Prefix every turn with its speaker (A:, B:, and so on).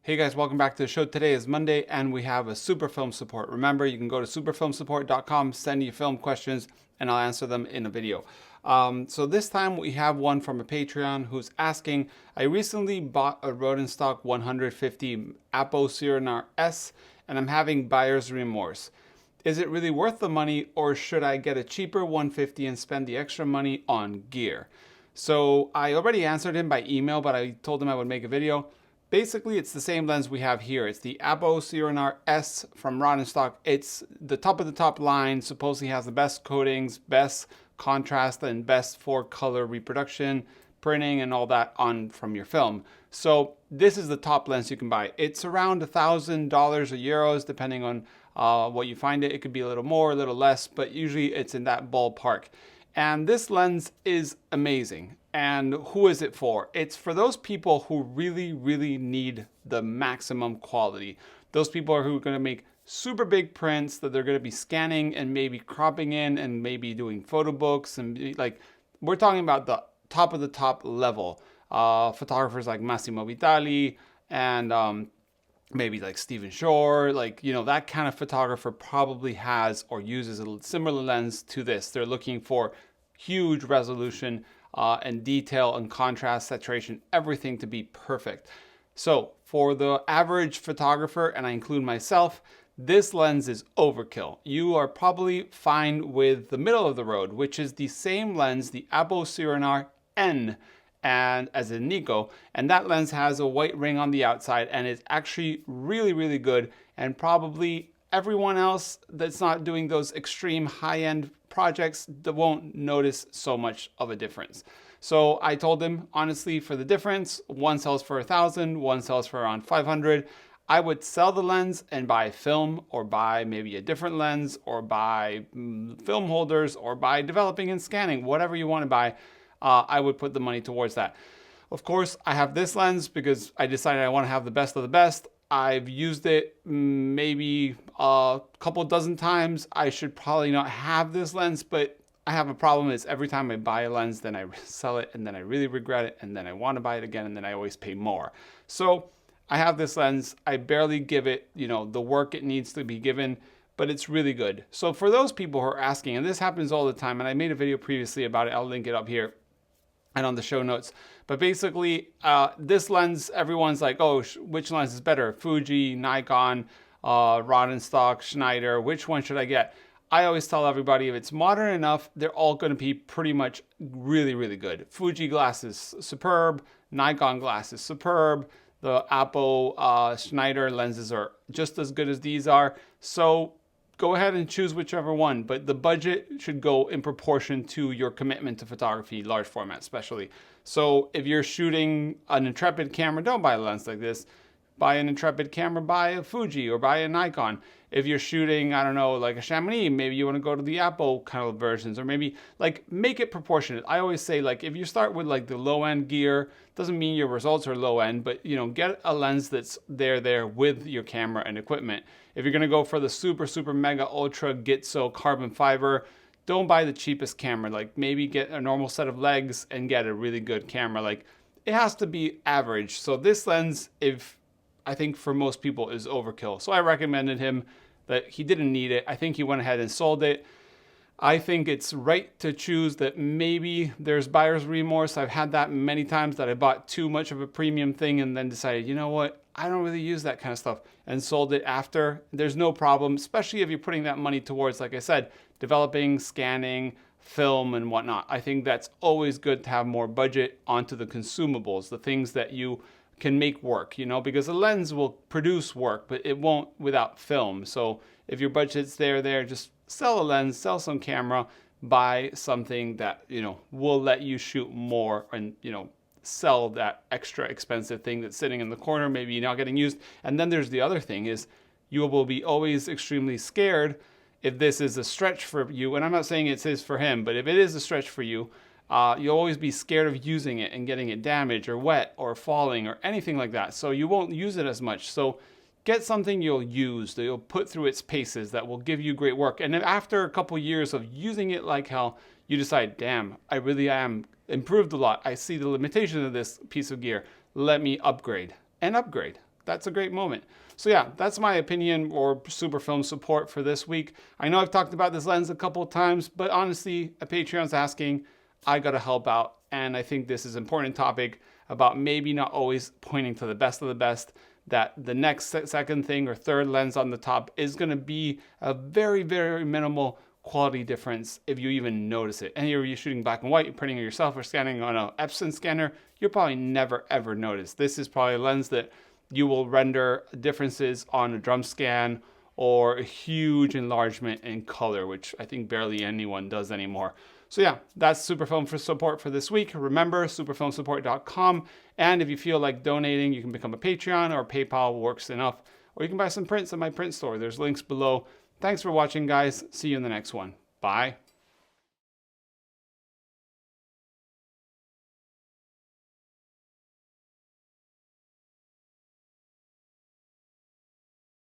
A: Hey guys, welcome back to the show. Today is Monday and we have a super film support. Remember, you can go to superfilmsupport.com, send your film questions, and I'll answer them in a video. So this time we have one from a Patreon who's asking, I recently bought a Rodenstock 150 Apo Sironar S and I'm having buyer's remorse. Is it really worth the money or should I get a cheaper 150 and spend the extra money on gear? So I already answered him by email, but I told him I would make a video. Basically, it's the same lens we have here. It's the Apo Sironar S from Rodenstock. It's the top of the top line, supposedly has the best coatings, best contrast, and best for color reproduction, printing, and all that on from your film. So this is the top lens you can buy. It's around $1,000 or euros, depending on what you find it. It could be a little more, a little less, but usually it's in that ballpark. And this lens is amazing. And who is it for? It's for those people who really, really need the maximum quality. Those people who are going to make super big prints that they're going to be scanning and maybe cropping in and maybe doing photo books. And like, we're talking about the top of the top level. Photographers like Massimo Vitali and maybe like Stephen Shore, like, you know, that kind of photographer probably has or uses a similar lens to this. They're looking for huge resolution and detail and contrast, saturation, everything to be perfect. So for the average photographer, and I include myself, this lens is overkill. You are probably fine with the middle of the road, which is the same lens, the Apo Sironar N, and as in Nico, and that lens has a white ring on the outside and is actually really, really good, and probably everyone else that's not doing those extreme high-end projects that won't notice so much of a difference. So I told him, honestly, for the difference, one sells for 1,000, one sells for around 500. I would sell the lens and buy film, or buy maybe a different lens, or buy film holders, or buy developing and scanning, whatever you want to buy. I would put the money towards that. Of course, I have this lens because I decided I want to have the best of the best. I've used it maybe a couple dozen times. I should probably not have this lens, but I have a problem is every time I buy a lens, then I sell it and then I really regret it and then I want to buy it again and then I always pay more. So I have this lens. I barely give it, you know, the work it needs to be given, but it's really good. So for those people who are asking, and this happens all the time, and I made a video previously about it, I'll link it up here and on the show notes. But basically, this lens, everyone's like, oh, which lens is better? Fuji, Nikon, Rodenstock, Schneider, which one should I get? I always tell everybody if it's modern enough, they're all going to be pretty much really, really good. Fuji glass is superb. Nikon glass is superb. The Apo Schneider lenses are just as good as these are. So go ahead and choose whichever one, but the budget should go in proportion to your commitment to photography, large format especially. So if you're shooting an Intrepid camera, don't buy a lens like this. Buy an Intrepid camera, buy a Fuji or buy a Nikon. If you're shooting, I don't know, like a Chamonix, maybe you want to go to the Apo kind of versions, or maybe like make it proportionate. I always say, like, if you start with like the low end gear, doesn't mean your results are low end, but you know, get a lens that's there with your camera and equipment. If you're going to go for the super mega ultra Gitso carbon fiber, don't buy the cheapest camera. Like maybe get a normal set of legs and get a really good camera. Like it has to be average. So this lens, if I think for most people, is overkill. So I recommended him that he didn't need it. I think he went ahead and sold it. I think it's right to choose that maybe there's buyer's remorse. I've had that many times that I bought too much of a premium thing and then decided, you know what, I don't really use that kind of stuff, and sold it after. There's no problem, especially if you're putting that money towards, like I said, developing, scanning, film, and whatnot. I think that's always good to have more budget onto the consumables, the things that you can make work, you know, because a lens will produce work, but it won't without film. So if your budget's there, just sell a lens, sell some camera, buy something that, you know, will let you shoot more and, you know, sell that extra expensive thing that's sitting in the corner, maybe not getting used. And then there's the other thing is you will be always extremely scared if this is a stretch for you. And I'm not saying it is for him, but if it is a stretch for you, you'll always be scared of using it and getting it damaged or wet or falling or anything like that. So you won't use it as much. So get something you'll use, that you'll put through its paces, that will give you great work. And then after a couple years of using it like hell, you decide, damn, I really am improved a lot. I see the limitation of this piece of gear. Let me upgrade and upgrade. that's a great moment. So yeah, that's my opinion or super film support for this week. I know I've talked about this lens a couple of times, but honestly, a Patreon's asking, I gotta help out. And I think this is an important topic about maybe not always pointing to the best of the best, that the next second thing or third lens on the top is gonna be a very, very minimal quality difference if you even notice it. And you're shooting black and white, you're printing it yourself or scanning on an Epson scanner, you'll probably never ever notice. This is probably a lens that you will render differences on a drum scan or a huge enlargement in color, which I think barely anyone does anymore. So yeah, that's Superfilm for support for this week. Remember, superfilmsupport.com. And if you feel like donating, you can become a Patreon, or PayPal works enough. Or you can buy some prints at my print store. There's links below. Thanks for watching, guys. See you in the next one. Bye.